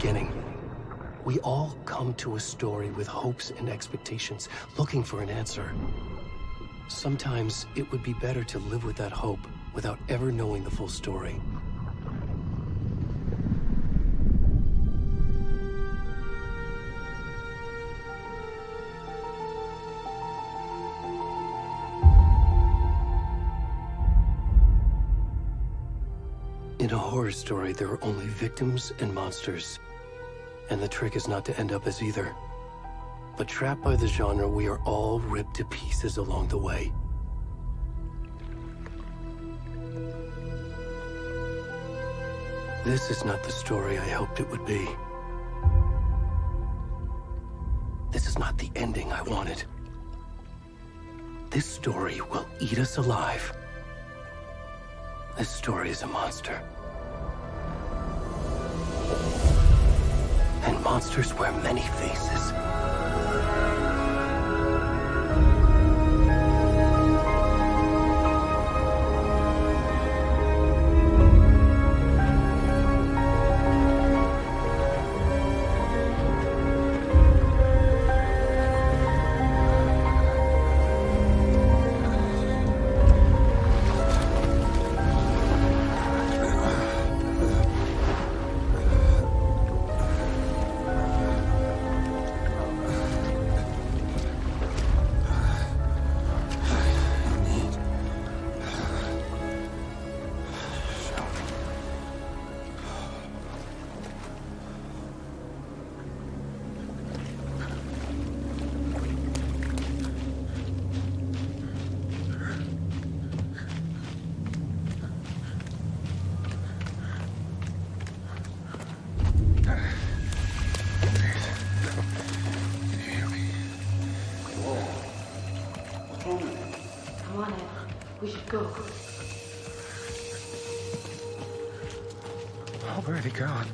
beginning. We all come to a story with hopes and expectations, looking for an answer. Sometimes it would be better to live with that hope without ever knowing the full story. In a horror story, there are only victims and monsters. And the trick is not to end up as either. But trapped by the genre, we are all ripped to pieces along the way. This is not the story I hoped it would be. This is not the ending I wanted. This story will eat us alive. This story is a monster. And monsters wear many faces. Go. Already gone.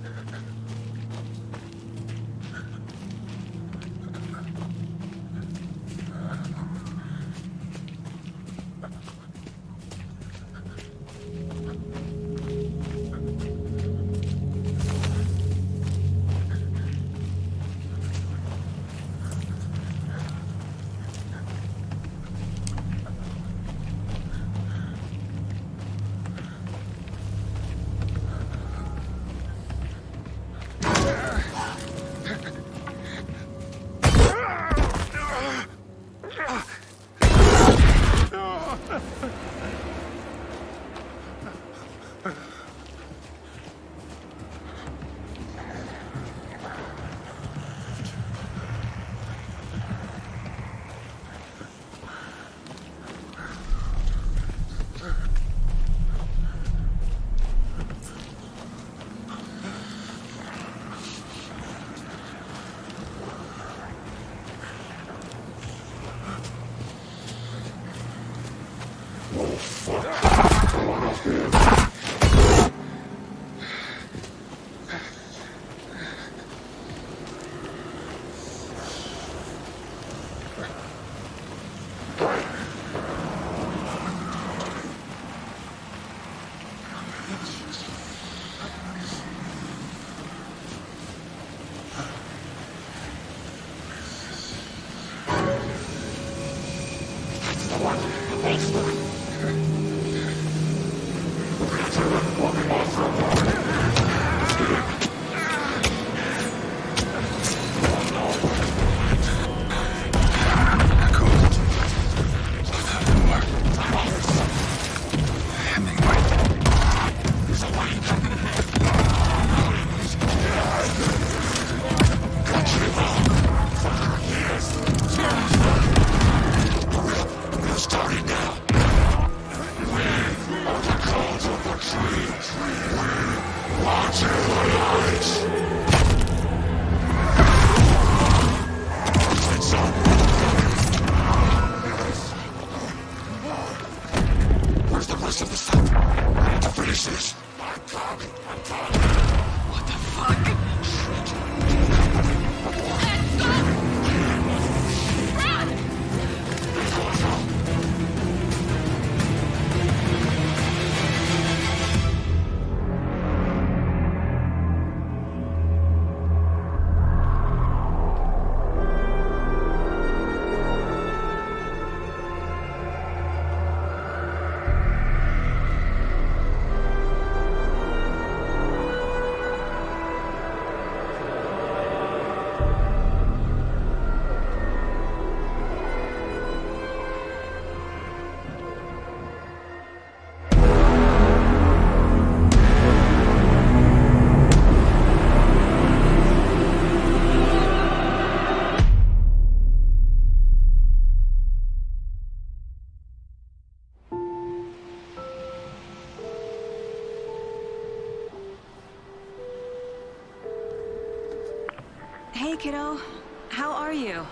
Hey, kiddo. How are you?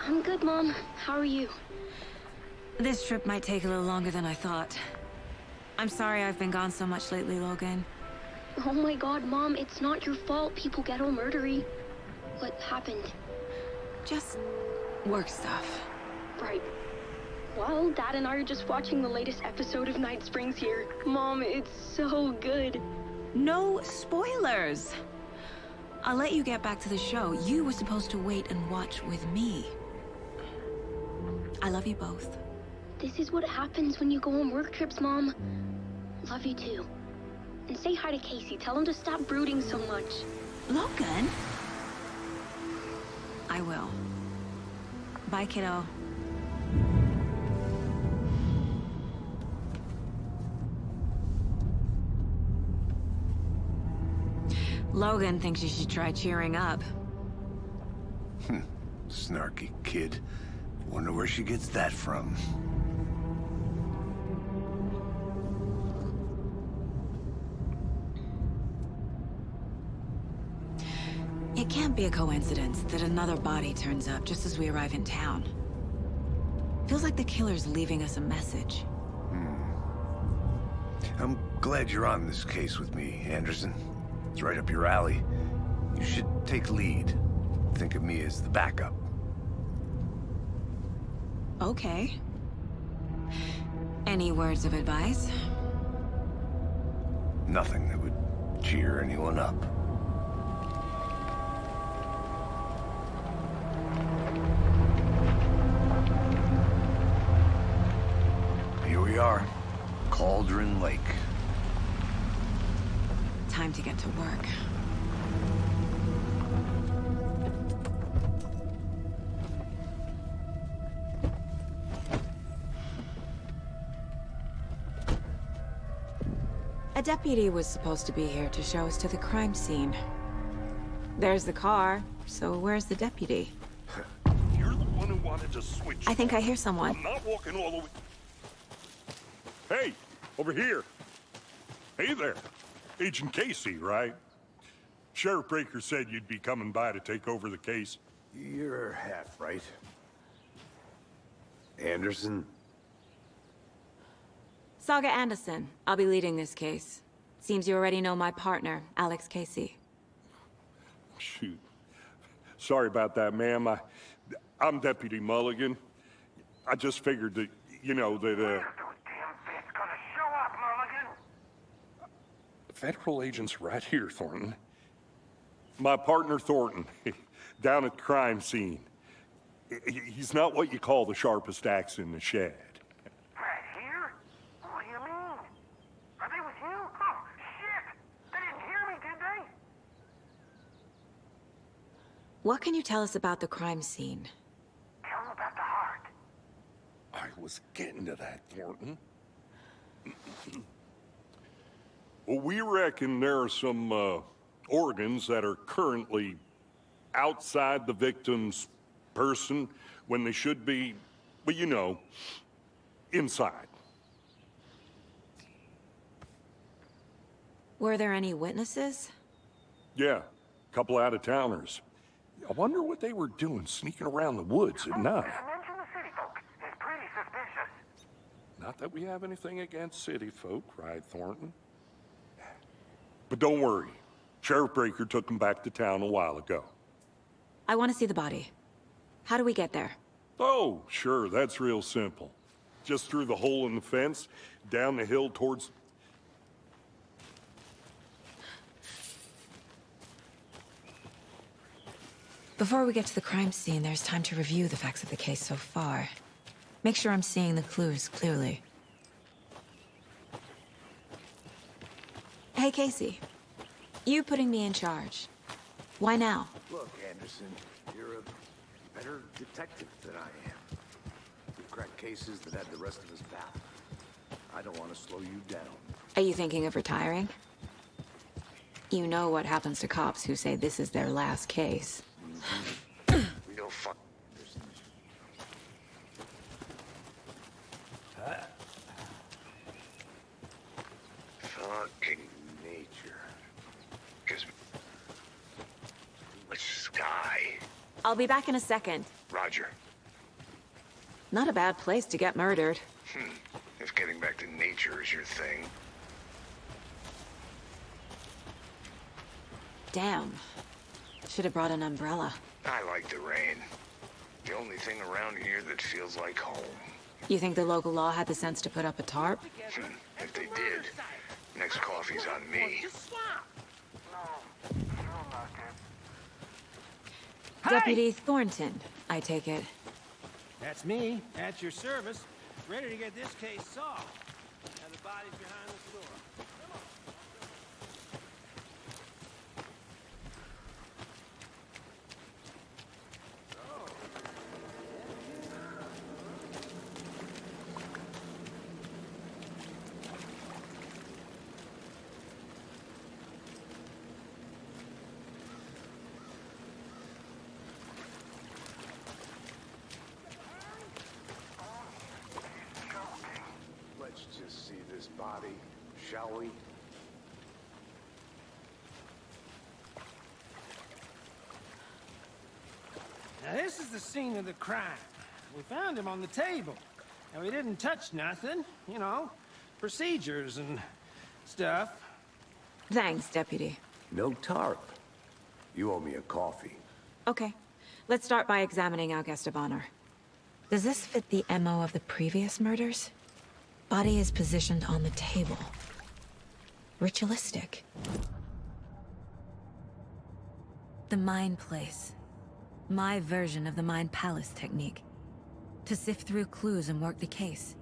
I'm good, Mom. How are you? This trip might take a little longer than I thought. I'm sorry I've been gone so much lately, Logan. Oh my god, Mom, it's not your fault people get all murdery. What happened? Just work stuff. Right. Well, Dad and I are just watching the latest episode of Night Springs here. Mom, it's so good. No spoilers! I'll let you get back to the show. You were supposed to wait and watch with me. I love you both. This is what happens when you go on work trips, Mom. Love you too. And say hi to Casey. Tell him to stop brooding so much. Logan? I will. Bye, kiddo. Logan thinks you should try cheering up. Snarky kid. Wonder where she gets that from. It can't be a coincidence that another body turns up just as we arrive in town. Feels like the killer's leaving us a message. I'm glad you're on this case with me, Anderson. It's right up your alley. You should take lead. Think of me as the backup. Okay. Any words of advice? Nothing that would cheer anyone up. Here we are. Cauldron Lake. Time to get to work. A deputy was supposed to be here to show us to the crime scene. There's the car, so where's the deputy? You're the one who wanted to switch. I think I hear someone. I'm not walking all the way. Hey, over here. Hey there. Agent Casey, right? Sheriff Breaker said you'd be coming by to take over the case. You're half right. Anderson? Saga Anderson. I'll be leading this case. Seems you already know my partner, Alex Casey. Shoot. Sorry about that, ma'am. I'm Deputy Mulligan. I just figured that, you know, that, Those damn fists gonna show up, Mulligan. Federal agent's right here, Thornton. My partner, Thornton, down at the crime scene. He's not what you call the sharpest axe in the shed. Right here? What do you mean? Are they with you? Oh, shit! They didn't hear me, did they? What can you tell us about the crime scene? Tell them about the heart. I was getting to that, Thornton. Well, we reckon there are some organs that are currently outside the victim's person when they should be, well, you know, inside. Were there any witnesses? Yeah, a couple out-of-towners. I wonder what they were doing sneaking around the woods at night. Mention the city folk. It's pretty suspicious. Not that we have anything against city folk, right, Thornton? But don't worry. Sheriff Breaker took them back to town a while ago. I want to see the body. How do we get there? Oh, sure, that's real simple. Just through the hole in the fence, down the hill towards... Before we get to the crime scene, there's time to review the facts of the case so far. Make sure I'm seeing the clues clearly. Hey, Casey. You putting me in charge. Why now? Look, Anderson, you're a better detective than I am. You've cracked cases that had the rest of us baffled. I don't want to slow you down. Are you thinking of retiring? You know what happens to cops who say this is their last case. Real fuck, Anderson. Fucking nature. Gives me too much sky. I'll be back in a second. Roger. Not a bad place to get murdered. If getting back to nature is your thing. Damn. Should have brought an umbrella. I like the rain. The only thing around here that feels like home. You think the local law had the sense to put up a tarp? If they did, next coffee's on me. Deputy Thornton, I take it. That's me, at your service, ready to get this case solved. Now the body's behind the door. Let's just see this body, shall we? Now this is the scene of the crime. We found him on the table. Now he didn't touch nothing, you know, procedures and stuff. Thanks, Deputy. No tarp. You owe me a coffee. Okay. Let's start by examining our guest of honor. Does this fit the MO of the previous murders? Body is positioned on the table. Ritualistic. The Mind Place. My version of the Mind Palace technique. To sift through clues and work the case.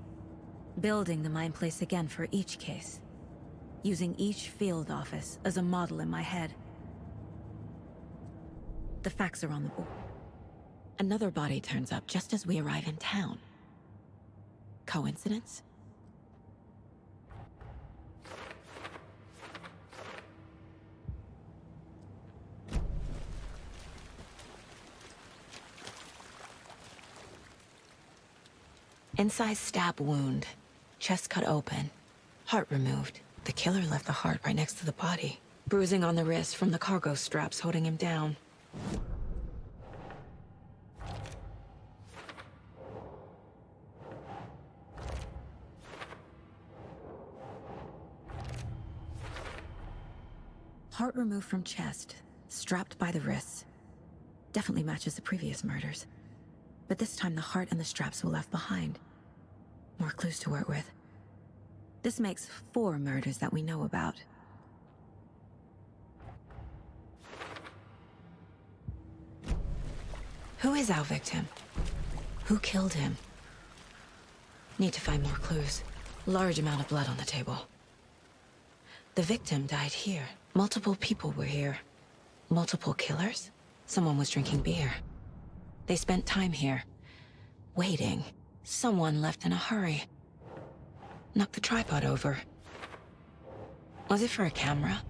Building the Mind Place again for each case. Using each field office as a model in my head. The facts are on the board. Another body turns up just as we arrive in town. Coincidence? Incised stab wound. Chest cut open. Heart removed. The killer left the heart right next to the body. Bruising on the wrist from the cargo straps holding him down. Heart removed from chest, strapped by the wrists. Definitely matches the previous murders. But this time the heart and the straps were left behind. More clues to work with. This makes 4 murders that we know about. Who is our victim? Who killed him? Need to find more clues. Large amount of blood on the table. The victim died here. Multiple people were here. Multiple killers? Someone was drinking beer. They spent time here. Waiting. Someone left in a hurry. Knocked the tripod over. Was it for a camera?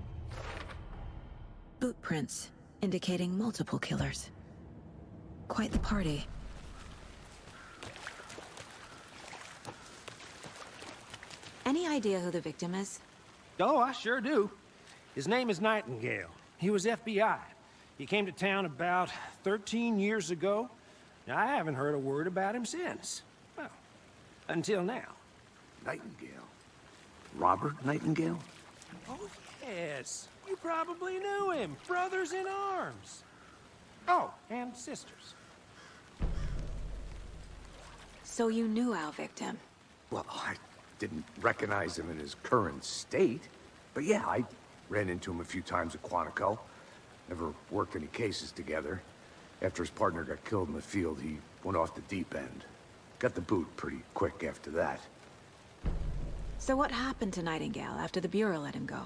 Boot prints, indicating multiple killers. Quite the party. Any idea who the victim is? Oh, I sure do. His name is Nightingale. He was FBI. He came to town about 13 years ago. Now, I haven't heard a word about him since. Well, until now. Nightingale? Robert Nightingale? Oh, yes. You probably knew him. Brothers in arms. Oh, and sisters. So you knew our victim? Well, I didn't recognize him in his current state. But yeah, I ran into him a few times at Quantico. Never worked any cases together. After his partner got killed in the field, he went off the deep end. Got the boot pretty quick after that. So what happened to Nightingale after the Bureau let him go?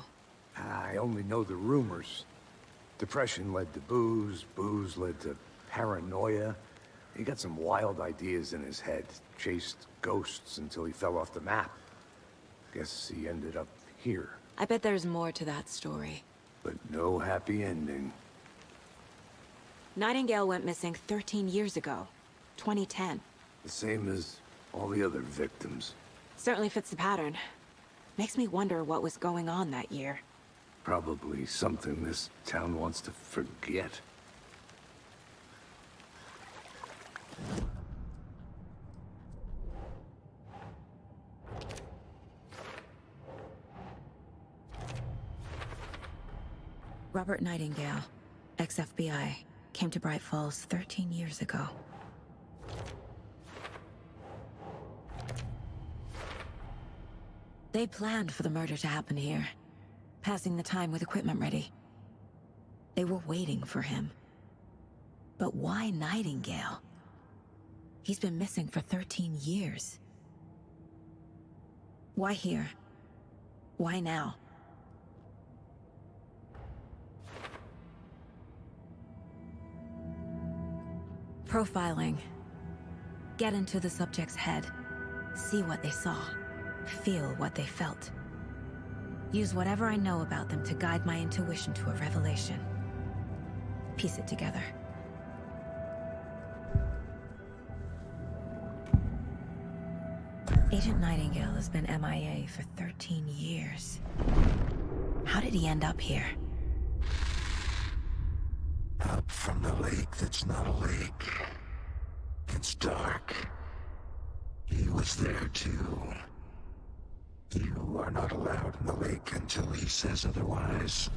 I only know the rumors. Depression led to booze, booze led to paranoia. He got some wild ideas in his head, chased ghosts until he fell off the map. Guess he ended up here. I bet there's more to that story. But no happy ending. Nightingale went missing 13 years ago. 2010. The same as all the other victims. Certainly fits the pattern. Makes me wonder what was going on that year. Probably something this town wants to forget. Robert Nightingale, ex-FBI, came to Bright Falls 13 years ago. They planned for the murder to happen here, passing the time with equipment ready. They were waiting for him. But why Nightingale? He's been missing for 13 years. Why here? Why now? Profiling. Get into the subject's head. See what they saw. Feel what they felt. Use whatever I know about them to guide my intuition to a revelation. Piece it together. Agent Nightingale has been MIA for 13 years. How did he end up here? Up from the lake that's not a lake. It's dark. He was there too. You are not allowed in the lake until he says otherwise.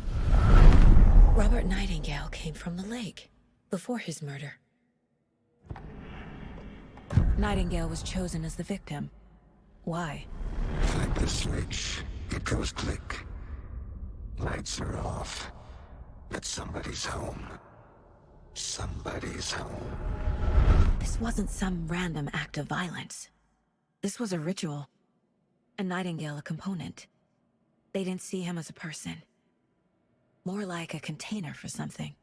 Robert Nightingale came from the lake, before his murder. Nightingale was chosen as the victim. Why? Like the switch, it goes click. Lights are off. But somebody's home. Somebody's home. This wasn't some random act of violence. This was a ritual. And Nightingale a component. They didn't see him as a person. More like a container for something.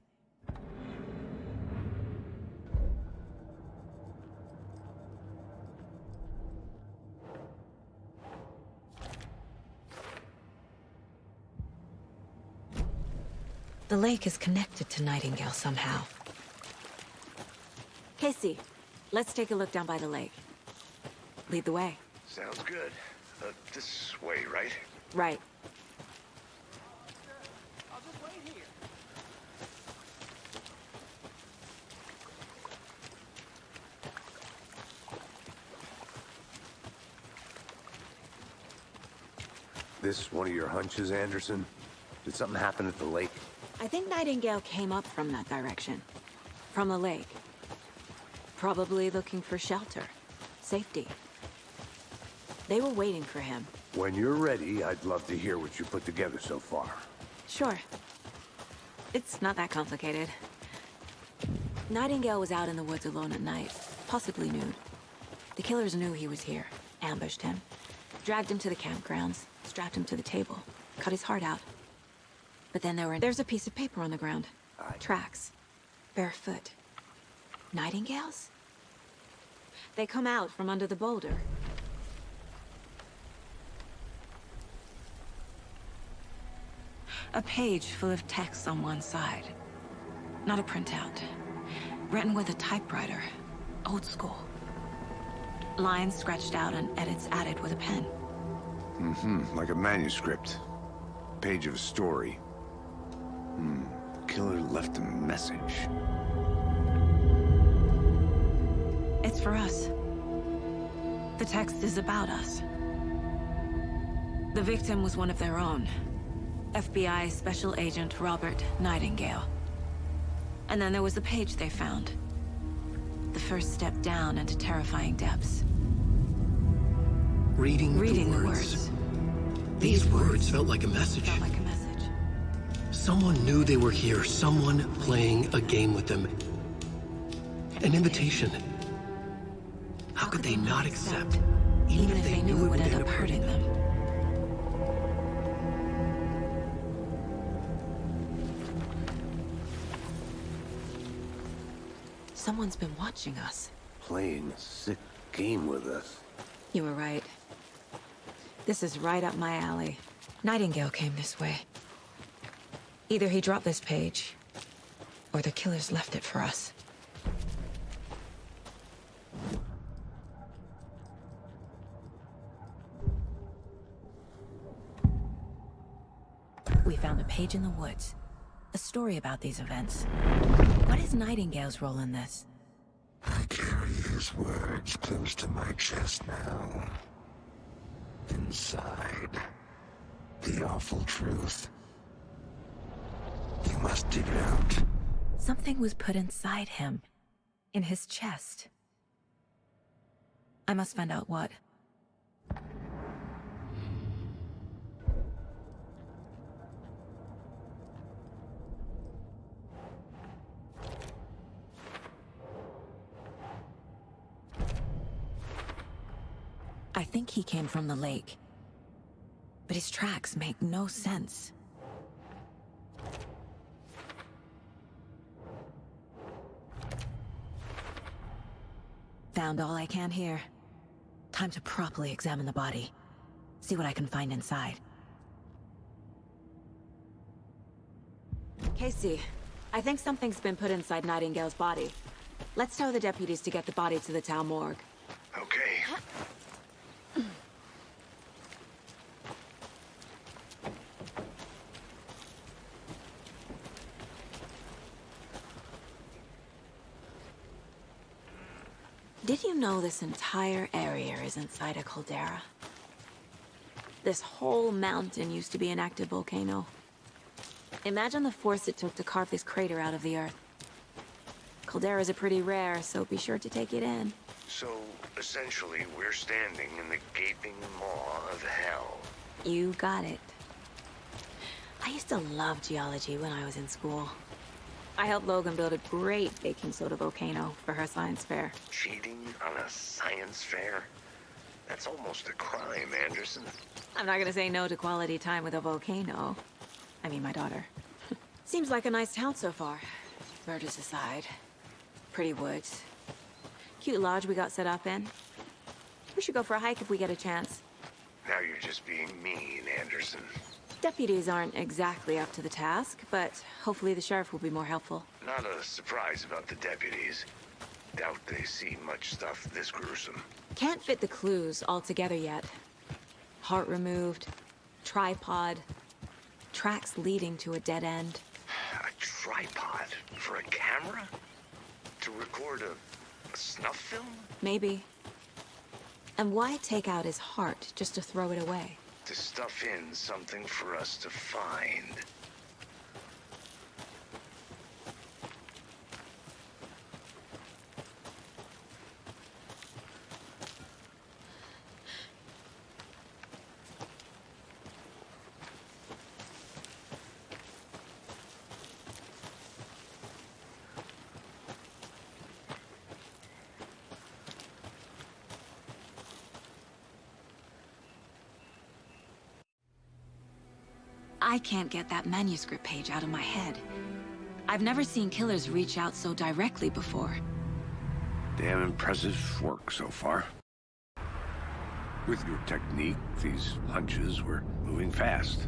The lake is connected to Nightingale somehow. Casey, let's take a look down by the lake. Lead the way. Sounds good. This way, right? Right. I'll just wait here. This one of your hunches, Anderson? Did something happen at the lake? I think Nightingale came up from that direction. From the lake. Probably looking for shelter. Safety. They were waiting for him. When you're ready, I'd love to hear what you put together so far. Sure. It's not that complicated. Nightingale was out in the woods alone at night, possibly nude. The killers knew he was here, ambushed him, dragged him to the campgrounds, strapped him to the table, cut his heart out. But then there's a piece of paper on the ground. Tracks. Barefoot. Nightingales? They come out from under the boulder. A page full of text on one side. Not a printout. Written with a typewriter. Old school. Lines scratched out and edits added with a pen. Like a manuscript. Page of a story. Killer left a message. It's for us. The text is about us. The victim was one of their own. FBI Special Agent Robert Nightingale. And then there was the page they found. The first step down into terrifying depths. Reading the words. These words felt like a message. Felt like a message. Someone knew they were here. Someone playing a game with them. An invitation. How could they not accept? Even if they knew it would end up hurting them. Someone's been watching us. Playing a sick game with us. You were right. This is right up my alley. Nightingale came this way. Either he dropped this page, or the killers left it for us. We found a page in the woods. A story about these events. What is Nightingale's role in this? I carry his words close to my chest now. Inside, the awful truth. You must dig it out. Something was put inside him. In his chest. I must find out what. I think he came from the lake. But his tracks make no sense. Found all I can here. Time to properly examine the body. See what I can find inside. Casey, I think something's been put inside Nightingale's body. Let's tell the deputies to get the body to the town morgue. Okay. Did you know this entire area is inside a caldera? This whole mountain used to be an active volcano. Imagine the force it took to carve this crater out of the earth. Calderas are pretty rare, so be sure to take it in. So, essentially, we're standing in the gaping maw of hell. You got it. I used to love geology when I was in school. I helped Logan build a great baking soda volcano for her science fair. Cheating on a science fair? That's almost a crime, Anderson. I'm not gonna say no to quality time with a volcano. I mean, my daughter. Seems like a nice town so far. Murders aside. Pretty woods. Cute lodge we got set up in. We should go for a hike if we get a chance. Now you're just being mean, Anderson. Deputies aren't exactly up to the task, but hopefully the sheriff will be more helpful. Not a surprise about the deputies. Doubt they see much stuff this gruesome. Can't fit the clues all together yet. Heart removed, tripod, tracks leading to a dead end. A tripod for a camera? To record a snuff film? Maybe. And why take out his heart just to throw it away? To stuff in something for us to find. I can't get that manuscript page out of my head. I've never seen killers reach out so directly before. Damn impressive work so far. With your technique, these hunches were moving fast.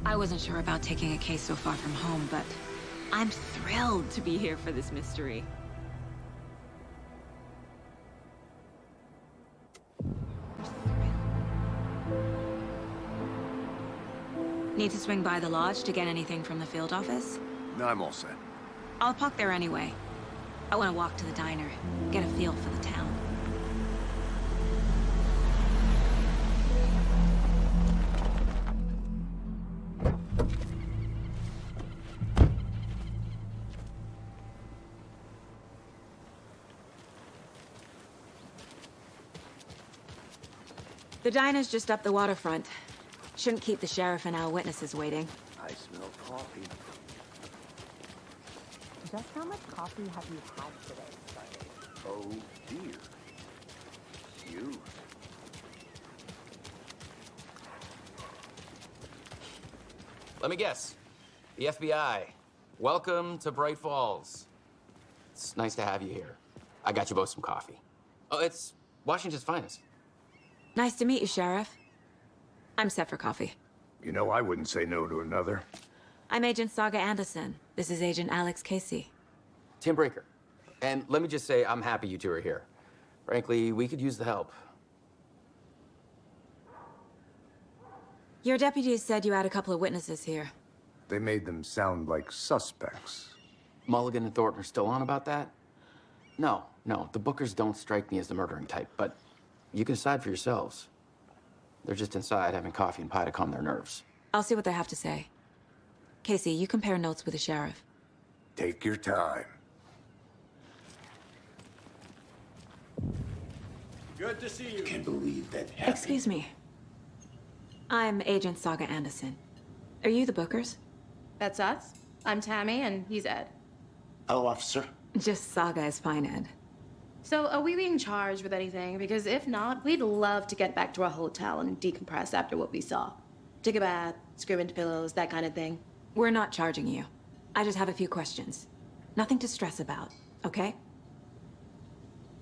I wasn't sure about taking a case so far from home, but I'm thrilled to be here for this mystery. Need to swing by the lodge to get anything from the field office? No, I'm all set. I'll park there anyway. I want to walk to the diner, get a feel for the town. The diner's just up the waterfront. Shouldn't keep the sheriff and our witnesses waiting. I smell coffee. Just how much coffee have you had today? Oh, dear. You. Let me guess. The FBI. Welcome to Bright Falls. It's nice to have you here. I got you both some coffee. Oh, it's Washington's finest. Nice to meet you, Sheriff. I'm set for coffee. You know, I wouldn't say no to another. I'm Agent Saga Anderson. This is Agent Alex Casey. Tim Breaker. And let me just say, I'm happy you two are here. Frankly, we could use the help. Your deputies said you had a couple of witnesses here. They made them sound like suspects. Mulligan and Thornton are still on about that? No, the Bookers don't strike me as the murdering type, but you can decide for yourselves. They're just inside having coffee and pie to calm their nerves. I'll see what they have to say. Casey, you compare notes with the sheriff. Take your time. Good to see you. Can't believe that happened. Excuse me. I'm Agent Saga Anderson. Are you the Bookers? That's us. I'm Tammy, and he's Ed. Hello, officer. Just Saga is fine, Ed. So, are we being charged with anything? Because if not, we'd love to get back to our hotel and decompress after what we saw. Take a bath, scream into pillows, that kind of thing. We're not charging you. I just have a few questions. Nothing to stress about, okay?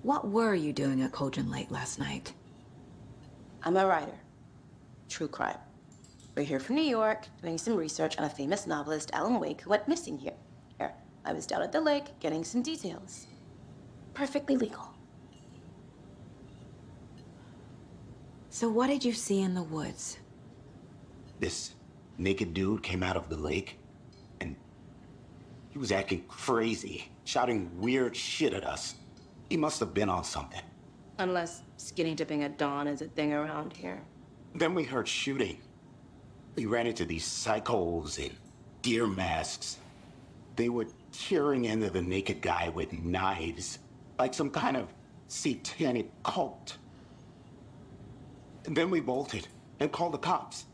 What were you doing at Cauldron Lake last night? I'm a writer. True crime. We're here from New York, doing some research on a famous novelist, Alan Wake, who went missing here. I was down at the lake, getting some details. Perfectly legal. So what did you see in the woods? This naked dude came out of the lake, and he was acting crazy, shouting weird shit at us. He must have been on something. Unless skinny dipping at dawn is a thing around here. Then we heard shooting. We ran into these psychos in deer masks. They were tearing into the naked guy with knives, like some kind of satanic cult. And then we bolted and called the cops.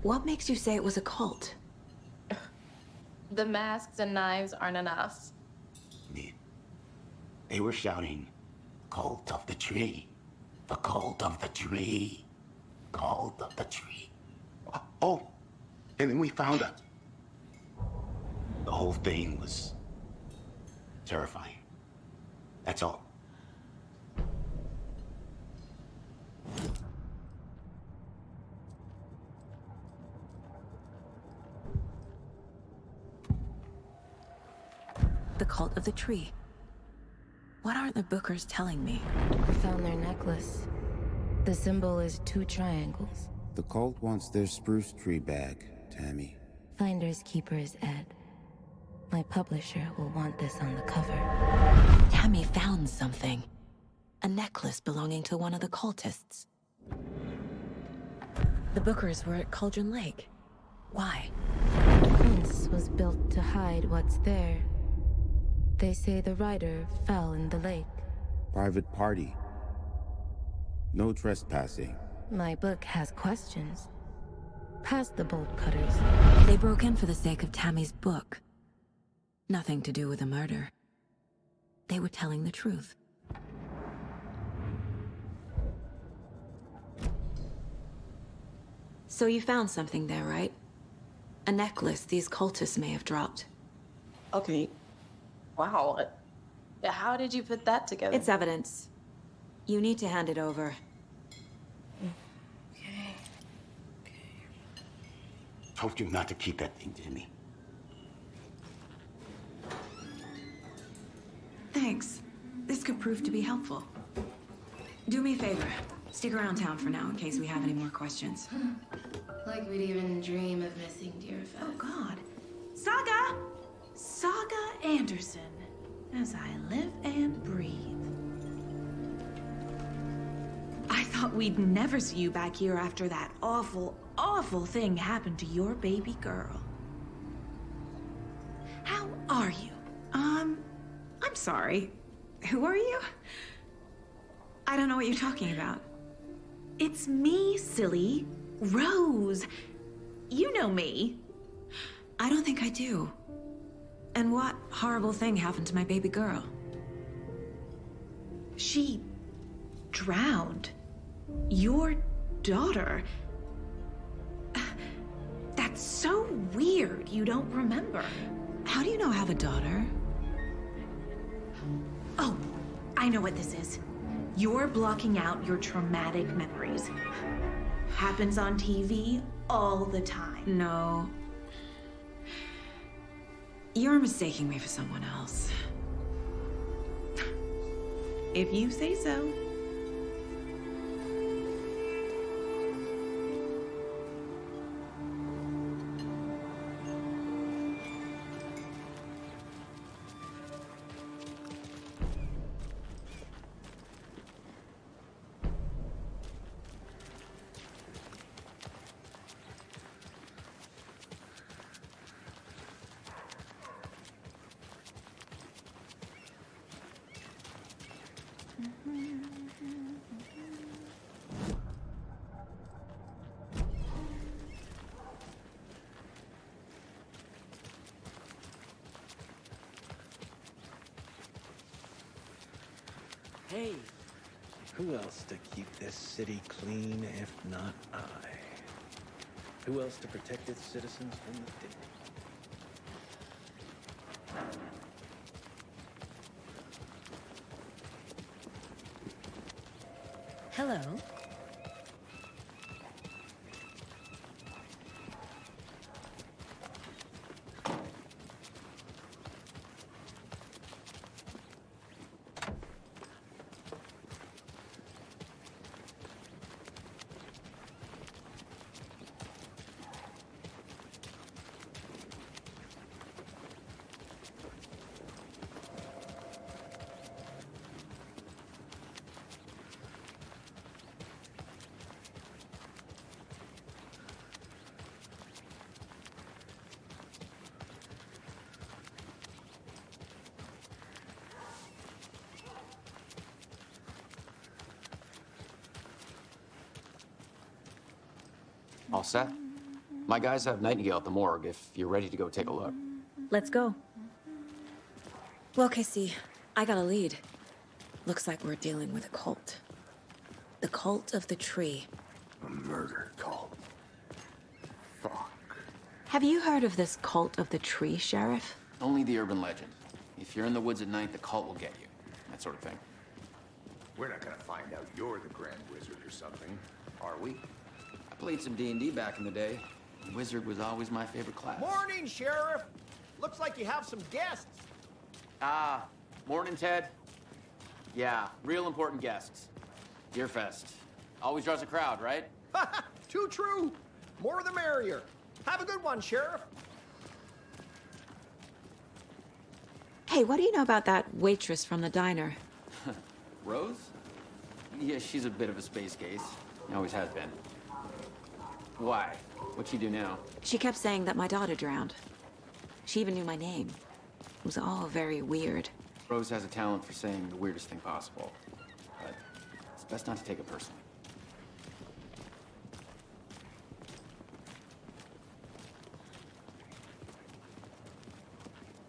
What makes you say it was a cult? The masks and knives aren't enough. They were shouting, "Cult of the tree, the cult of the tree, cult of the tree." Oh, and then we found it. The whole thing was terrifying. That's all. The cult of the tree. What aren't the Bookers telling me? I found their necklace. The symbol is 2 triangles. The cult wants their spruce tree back, Tammy. Finders keepers, Ed. My publisher will want this on the cover. Tammy found something. A necklace belonging to one of the cultists. The Bookers were at Cauldron Lake. Why? The fence was built to hide what's there. They say the writer fell in the lake. Private party. No trespassing. My book has questions. Past the bolt cutters. They broke in for the sake of Tammy's book. Nothing to do with the murder. They were telling the truth. So you found something there, right? A necklace these cultists may have dropped. Okay. Wow. How did you put that together? It's evidence. You need to hand it over. Told you not to keep that thing to me. Thanks. This could prove to be helpful. Do me a favor. Stick around town for now in case we have any more questions. Like we'd even dream of missing dear Fed. Oh, God. Saga! Saga Anderson. As I live and breathe. I thought we'd never see you back here after that awful, awful thing happened to your baby girl. How are you? I'm sorry. Who are you? I don't know what you're talking about. It's me, silly. Rose. You know me. I don't think I do. And what horrible thing happened to my baby girl? She drowned. Your daughter. That's so weird you don't remember. How do you know I have a daughter? Oh, I know what this is. You're blocking out your traumatic memories. Happens on TV all the time. No. You're mistaking me for someone else. If you say so. Hey, who else to keep this city clean if not I? Who else to protect its citizens from the dick? Hello. All set? My guys have Nightingale at the morgue if you're ready to go take a look. Let's go. Well, Casey, I got a lead. Looks like we're dealing with a cult. The cult of the tree. A murder cult. Fuck. Have you heard of this cult of the tree, Sheriff? Only the urban legend. If you're in the woods at night, the cult will get you. That sort of thing. We're not gonna find out you're the Grand Wizard or something, are we? I played some D&D back in the day. Wizard was always my favorite class. Morning, Sheriff. Looks like you have some guests. Morning, Ted. Yeah, real important guests. Deerfest. Always draws a crowd, right? Too true. More the merrier. Have a good one, Sheriff. Hey, what do you know about that waitress from the diner? Rose? Yeah, she's a bit of a space case. Always has been. Why? What'd she do now? She kept saying that my daughter drowned. She even knew my name. It was all very weird. Rose has a talent for saying the weirdest thing possible. But it's best not to take it personally.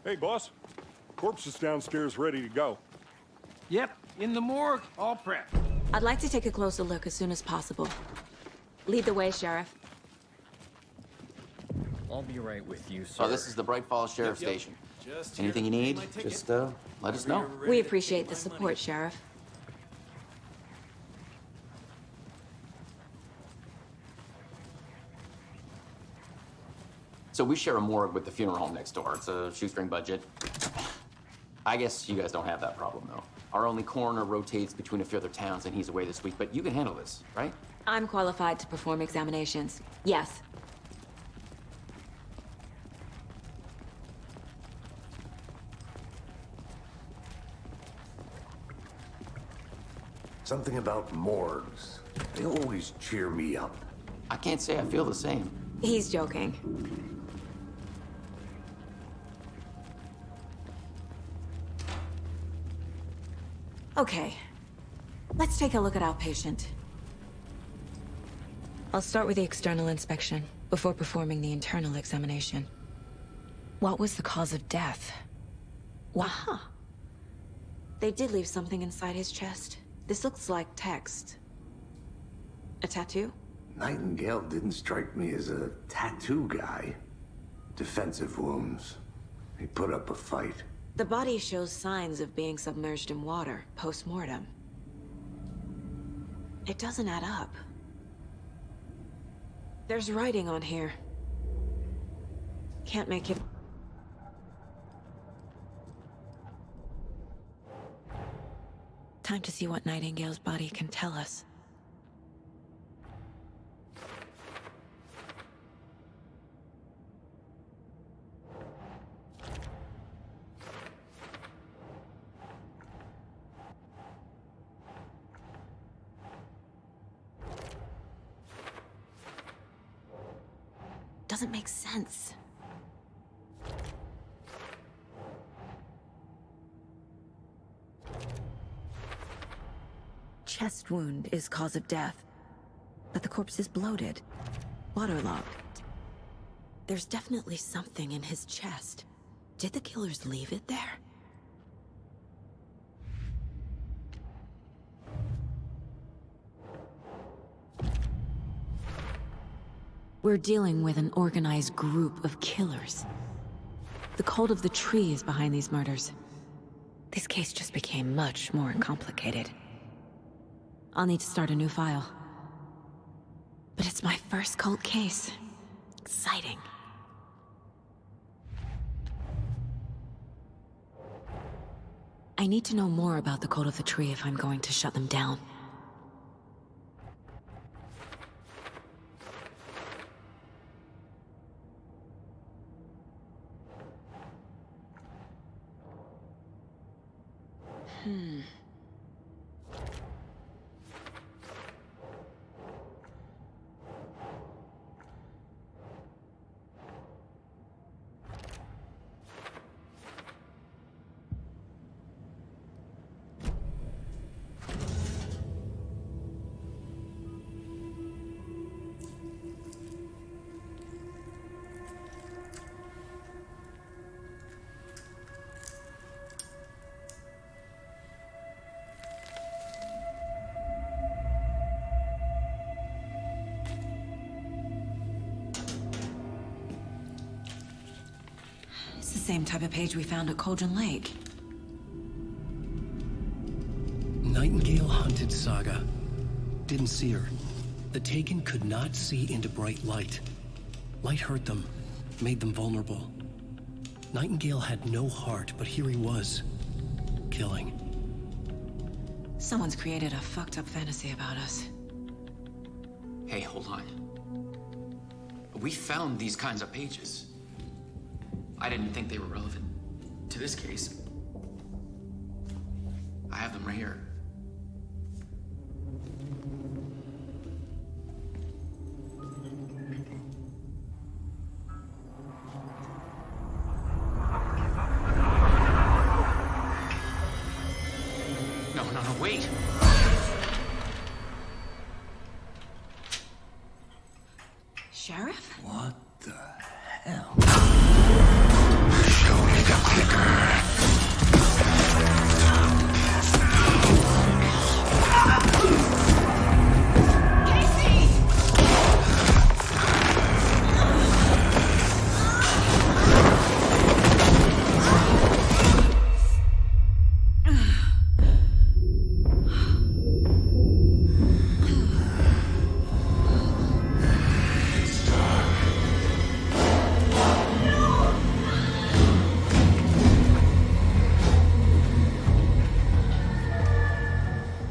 Hey, boss. Corpse is downstairs ready to go. Yep, in the morgue, all prepped. I'd like to take a closer look as soon as possible. Lead the way, Sheriff. I'll be right with you, sir. Oh, this is the Bright Falls Sheriff Station. Just Anything you need, just let us know. We appreciate the support, Sheriff. So we share a morgue with the funeral home next door. It's a shoestring budget. I guess you guys don't have that problem, though. Our only coroner rotates between a few other towns, and he's away this week, but you can handle this, right? I'm qualified to perform examinations. Yes. Something about morgues. They always cheer me up. I can't say I feel the same. He's joking. Okay. Let's take a look at our patient. I'll start with the external inspection before performing the internal examination. What was the cause of death? Wow. They did leave something inside his chest. This looks like text. A tattoo? Nightingale didn't strike me as a tattoo guy. Defensive wounds. He put up a fight. The body shows signs of being submerged in water, post-mortem. It doesn't add up. There's writing on here. Can't make it... Time to see what Nightingale's body can tell us. Doesn't make sense. Chest wound is cause of death, but the corpse is bloated, waterlogged. There's definitely something in his chest. Did the killers leave it there? We're dealing with an organized group of killers. The cult of the tree is behind these murders. This case just became much more complicated. I'll need to start a new file. But it's my first cult case. Exciting. I need to know more about the cult of the tree if I'm going to shut them down. It's the same type of page we found at Cauldron Lake. Nightingale hunted Saga. Didn't see her. The Taken could not see into bright light. Light hurt them, made them vulnerable. Nightingale had no heart, but here he was, killing. Someone's created a fucked up fantasy about us. Hey, hold on. We found these kinds of pages. I didn't think they were relevant to this case. I have them right here. No, wait! Sheriff? What the hell? Show me the clicker.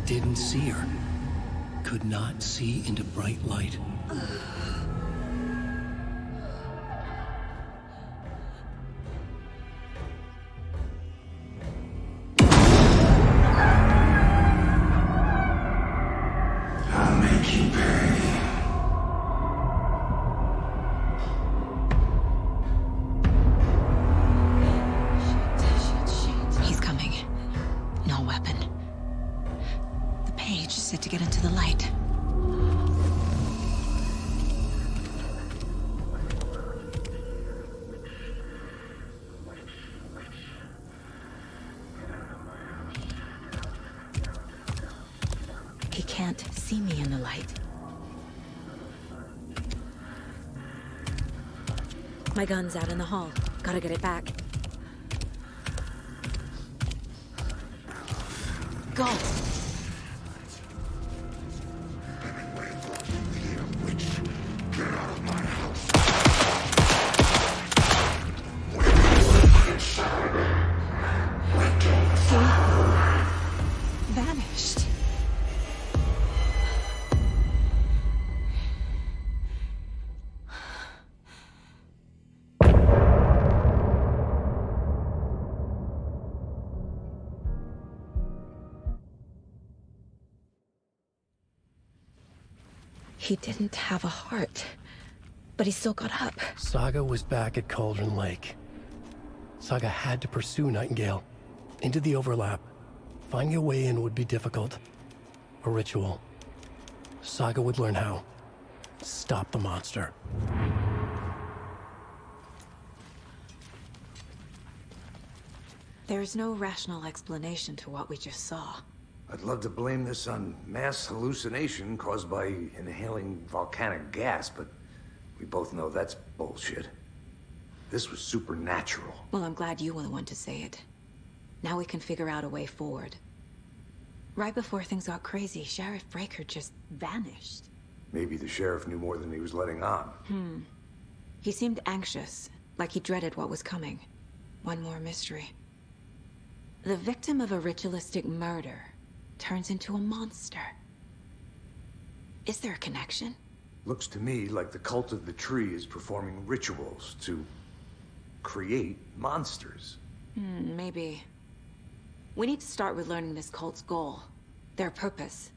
Didn't see her. Could not see into bright light. I'll make you pay. He's coming. No weapon. The page is set to get into the light. He can't see me in the light. My gun's out in the hall. Gotta get it back. Go! Vanished. He didn't have a heart, but he still got up. Saga was back at Cauldron Lake. Saga had to pursue Nightingale. Into the overlap. Finding a way in would be difficult. A ritual. Saga would learn how. Stop the monster. There's no rational explanation to what we just saw. I'd love to blame this on mass hallucination caused by inhaling volcanic gas, but We both know that's bullshit. This was supernatural. Well, I'm glad you were the one to say it. Now we can figure out a way forward. Right before things got crazy, Sheriff Breaker just vanished. Maybe the sheriff knew more than he was letting on. He seemed anxious, like he dreaded what was coming. One more mystery. The victim of a ritualistic murder turns into a monster. Is there a connection? Looks to me like the cult of the tree is performing rituals to create monsters. Maybe. We need to start with learning this cult's goal, their purpose.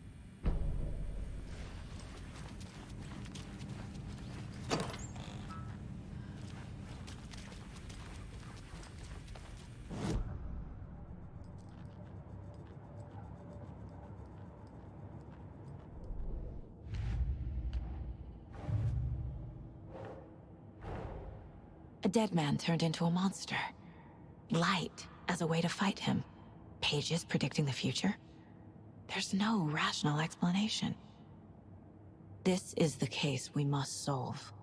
A dead man turned into a monster. Light as a way to fight him. Pages predicting the future. There's no rational explanation. This is the case we must solve.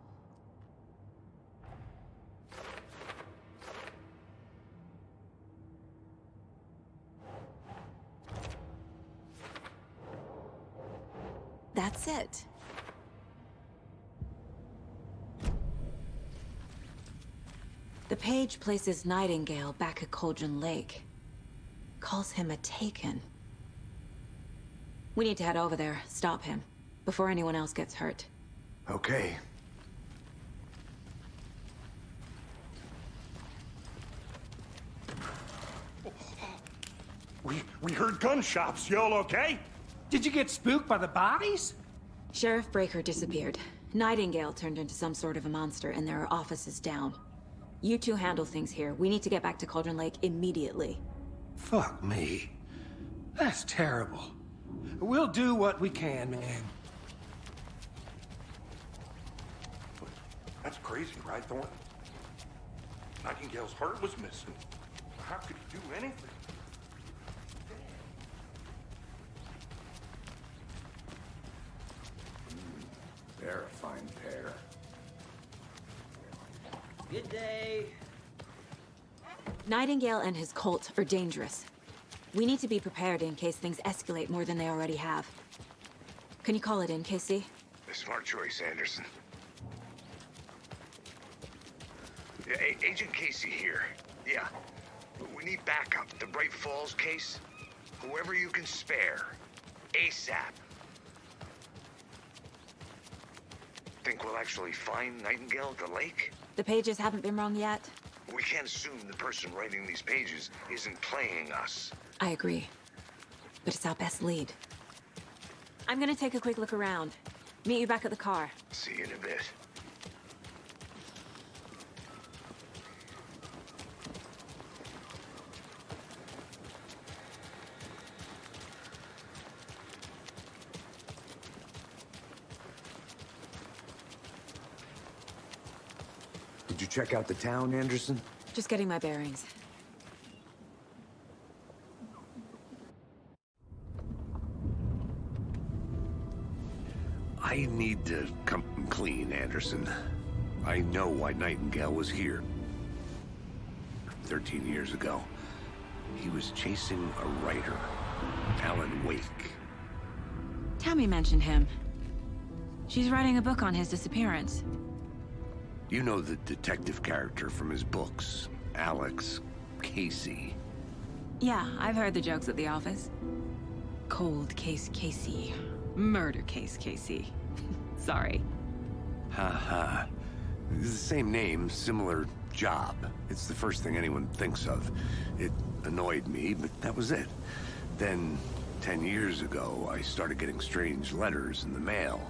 That's it. The page places Nightingale back at Cauldron Lake. Calls him a Taken. We need to head over there, stop him, before anyone else gets hurt. Okay. We heard gunshots. Y'all okay? Did you get spooked by the bodies? Sheriff Breaker disappeared. Nightingale turned into some sort of a monster, and there are offices down. You two handle things here. We need to get back to Cauldron Lake immediately. Fuck me. That's terrible. We'll do what we can, man. That's crazy, right, Thornton? Nightingale's heart was missing. How could he do anything? They're a fine pair. Good day. Nightingale and his cult are dangerous. We need to be prepared in case things escalate more than they already have. Can you call it in, Casey? Smart choice, Anderson. Yeah, Agent Casey here. Yeah. We need backup. The Bright Falls case. Whoever you can spare. ASAP. Think we'll actually find Nightingale at the lake? The pages haven't been wrong yet. We can't assume the person writing these pages isn't playing us. I agree. But it's our best lead. I'm gonna take a quick look around. Meet you back at the car. See you in a bit. Did you check out the town, Anderson? Just getting my bearings. I need to come clean, Anderson. I know why Nightingale was here. 13 years ago, he was chasing a writer, Alan Wake. Tammy mentioned him. She's writing a book on his disappearance. You know the detective character from his books, Alex Casey. Yeah, I've heard the jokes at the office. Cold case Casey. Murder case Casey. Sorry. Ha. It's the same name, similar job. It's the first thing anyone thinks of. It annoyed me, but that was it. Then, 10 years ago, I started getting strange letters in the mail.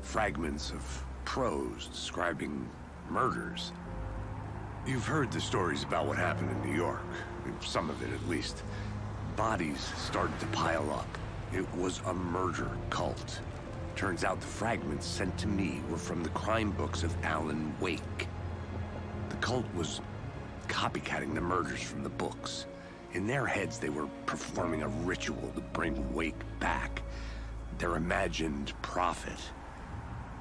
Fragments of prose describing murders. You've heard the stories about what happened in New York. Some of it, at least. Bodies started to pile up. It was a murder cult. Turns out the fragments sent to me were from the crime books of Alan Wake. The cult was copycatting the murders from the books. In their heads, they were performing a ritual to bring Wake back. Their imagined prophet.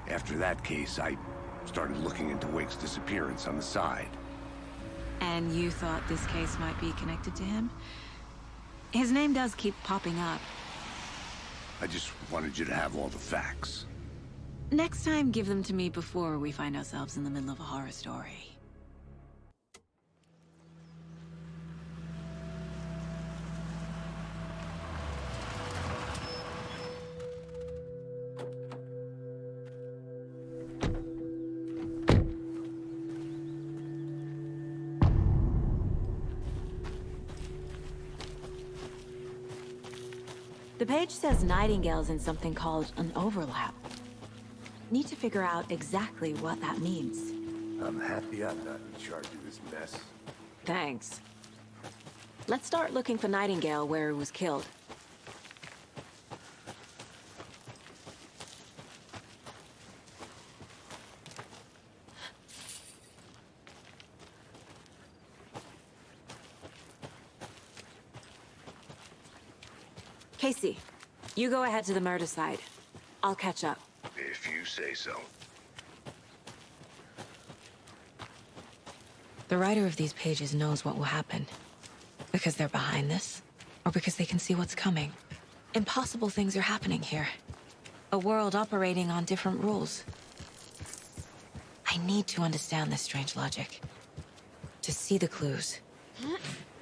After that case, I Started looking into Wake's disappearance on the side. And you thought this case might be connected to him? His name does keep popping up. I just wanted you to have all the facts. Next time, give them to me before we find ourselves in the middle of a horror story. The page says Nightingale's in something called an overlap. Need to figure out exactly what that means. I'm happy I'm not in charge of this mess. Thanks. Let's start looking for Nightingale where he was killed. Casey, you go ahead to the murder site. I'll catch up. If you say so. The writer of these pages knows what will happen. Because they're behind this, or because they can see what's coming. Impossible things are happening here. A world operating on different rules. I need to understand this strange logic. To see the clues.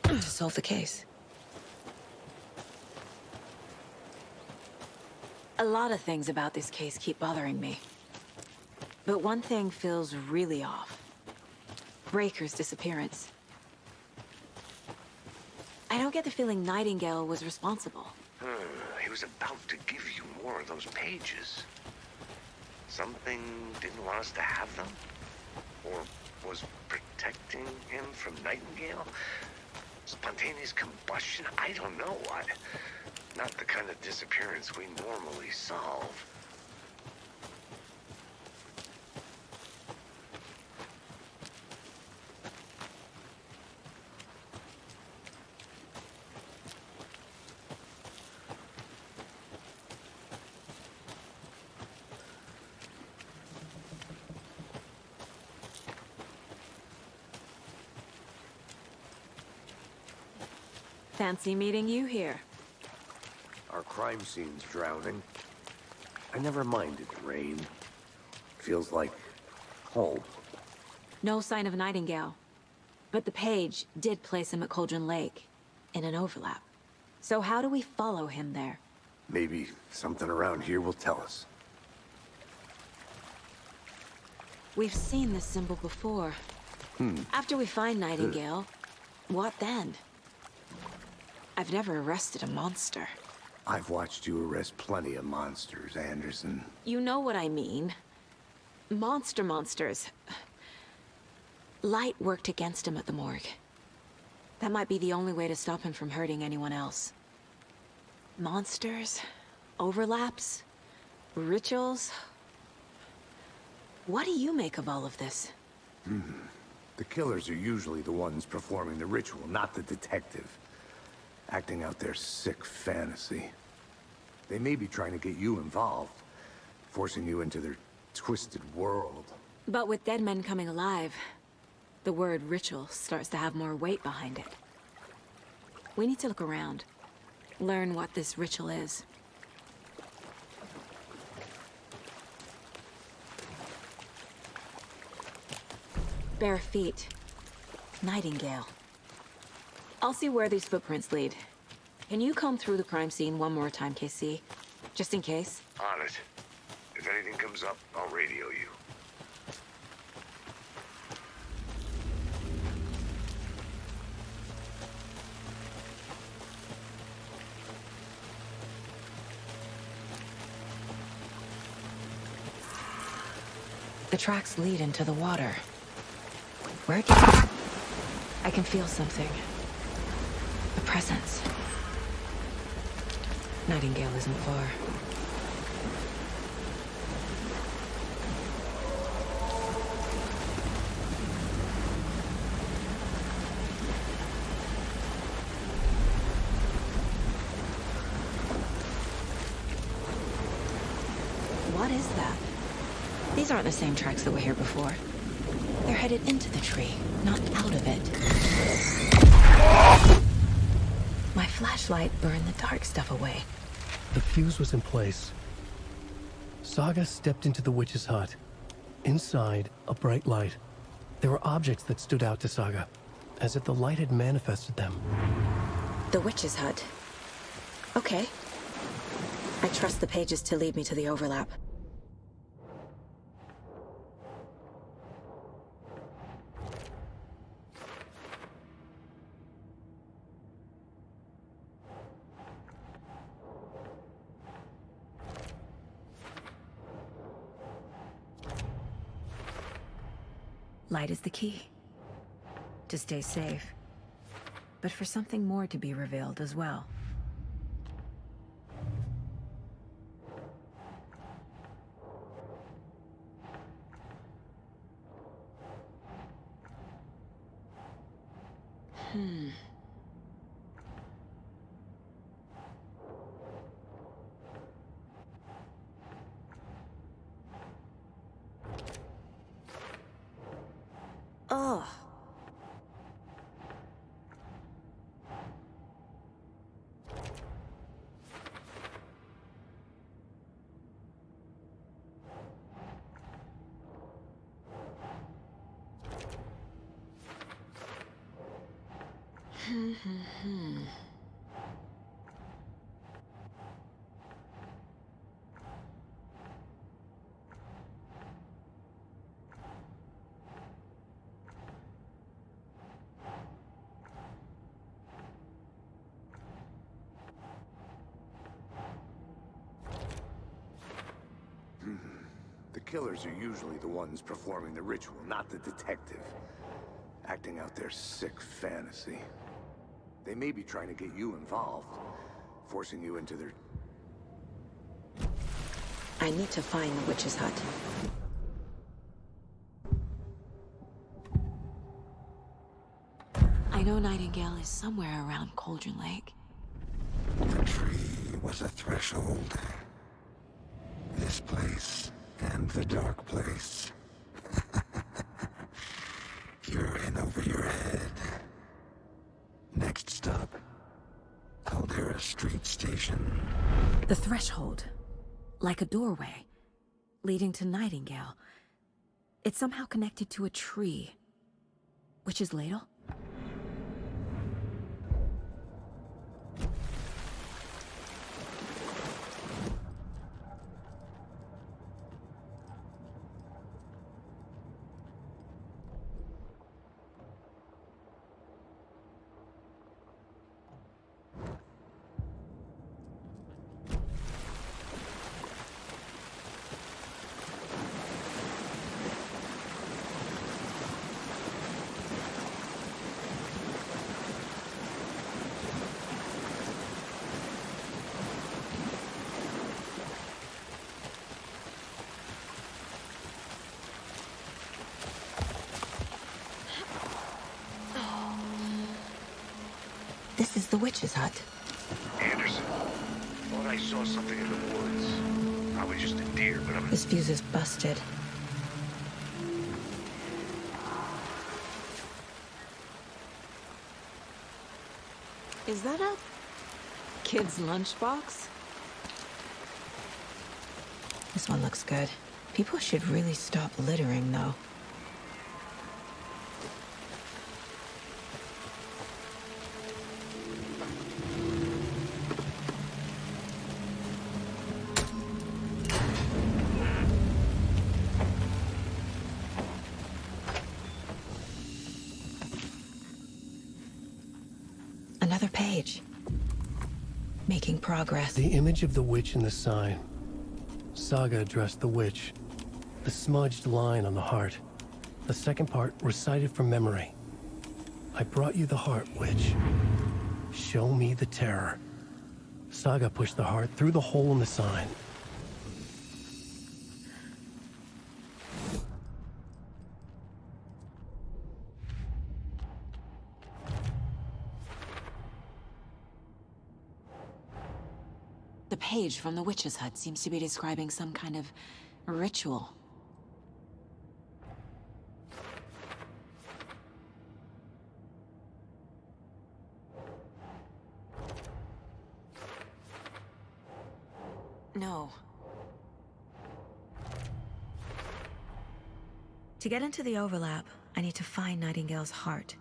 To solve the case. A lot of things about this case keep bothering me. But one thing feels really off. Breaker's disappearance. I don't get the feeling Nightingale was responsible. He was about to give you more of those pages. Something didn't want us to have them? Or was protecting him from Nightingale? Spontaneous combustion? I don't know. Not the kind of disappearance we normally solve. Fancy meeting you here. Our crime scene's drowning. I never minded the rain. Feels like home. No sign of Nightingale. But the page did place him at Cauldron Lake, in an overlap. So how do we follow him there? Maybe something around here will tell us. We've seen this symbol before. After we find Nightingale, what then? I've never arrested a monster. I've watched you arrest plenty of monsters, Anderson. You know what I mean. Monsters. Light worked against him at the morgue. That might be the only way to stop him from hurting anyone else. Monsters? Overlaps? Rituals? What do you make of all of this? The killers are usually the ones performing the ritual, not the detective. Acting out their sick fantasy. They may be trying to get you involved, forcing you into their twisted world. But with dead men coming alive, the word ritual starts to have more weight behind it. We need to look around, learn what this ritual is. Bare feet. Nightingale. I'll see where these footprints lead. Can you comb through the crime scene one more time, KC? Just in case? On it. If anything comes up, I'll radio you. The tracks lead into the water. Where did... I can feel something. A presence. Nightingale isn't far. What is that? These These aren't the same tracks that were here before. They're headed into the tree, not out of it. My flashlight burned the dark stuff away. The fuse was in place. Saga stepped into the witch's hut. Inside, a bright light. There were objects that stood out to Saga, as if the light had manifested them. The witch's hut. Okay. I trust the pages to lead me to the overlap. Light is the key. To stay safe. But for something more to be revealed as well. Oh. The killers are usually the ones performing the ritual, not the detective. Acting out their sick fantasy. They may be trying to get you involved, forcing you into their... I need to find the witch's hut. I know Nightingale is somewhere around Cauldron Lake. The tree was a threshold. This place and the dark place. You're in over your head. Next stop, Caldera Street Station. The threshold. Like a doorway. Leading to Nightingale. It's somehow connected to a tree. Witch's ladle? This is the witch's hut. Anderson, thought I saw something in the woods. Probably just a deer, but I'm... This fuse is busted. Is that a kid's lunchbox? This one looks good. People should really stop littering, though. Another page. Making progress. The image of the witch in the sign. Saga addressed the witch. The smudged line on the heart. The second part recited from memory. I brought you the heart, witch. Show me the terror. Saga pushed the heart through the hole in the sign. The page from the witch's hut seems to be describing some kind of ritual. No. To get into the overlap, I need to find Nightingale's heart.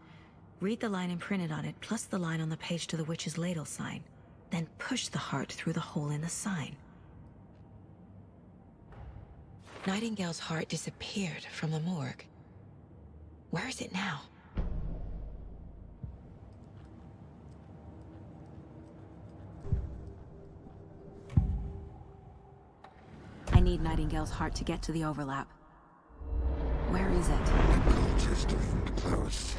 Read the line imprinted on it, plus the line on the page to the witch's ladle sign. Then push the heart through the hole in the sign. Nightingale's heart disappeared from the morgue. Where is it now? I need Nightingale's heart to get to the overlap. Where is it? The cultist leaned close.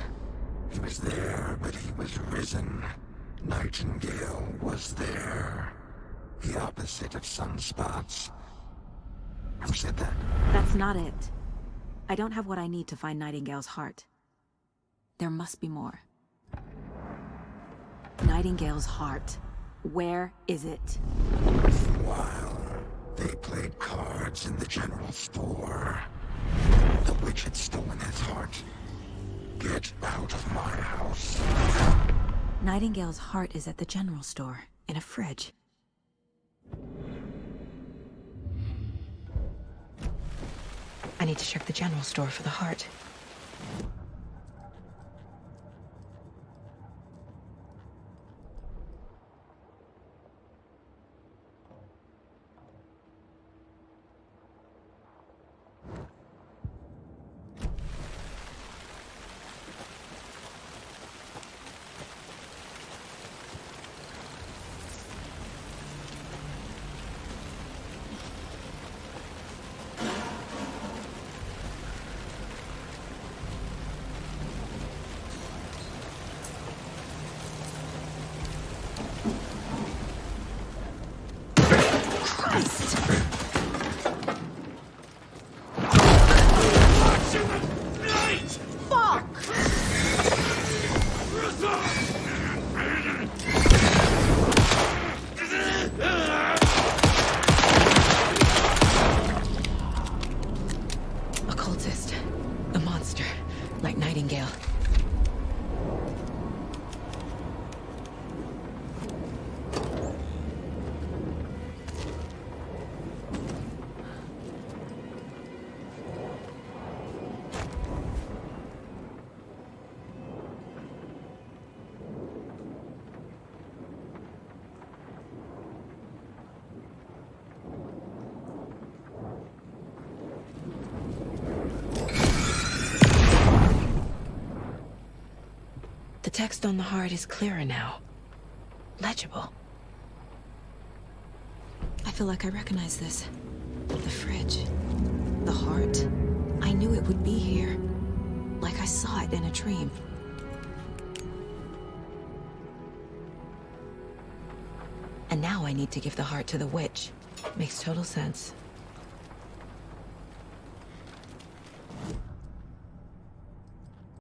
He was there, but he was risen. Nightingale was there. The opposite of sunspots. Who said that? That's not it. I don't have what I need to find Nightingale's heart. There must be more. Nightingale's heart. Where is it? While they played cards in the general store, the witch had stolen his heart. Get out of my house. Nightingale's heart is at the general store, in a fridge. I need to check the general store for the heart. The text on the heart is clearer now. Legible. I feel like I recognize this. The fridge. The heart. I knew it would be here. Like I saw it in a dream. And now I need to give the heart to the witch. Makes total sense.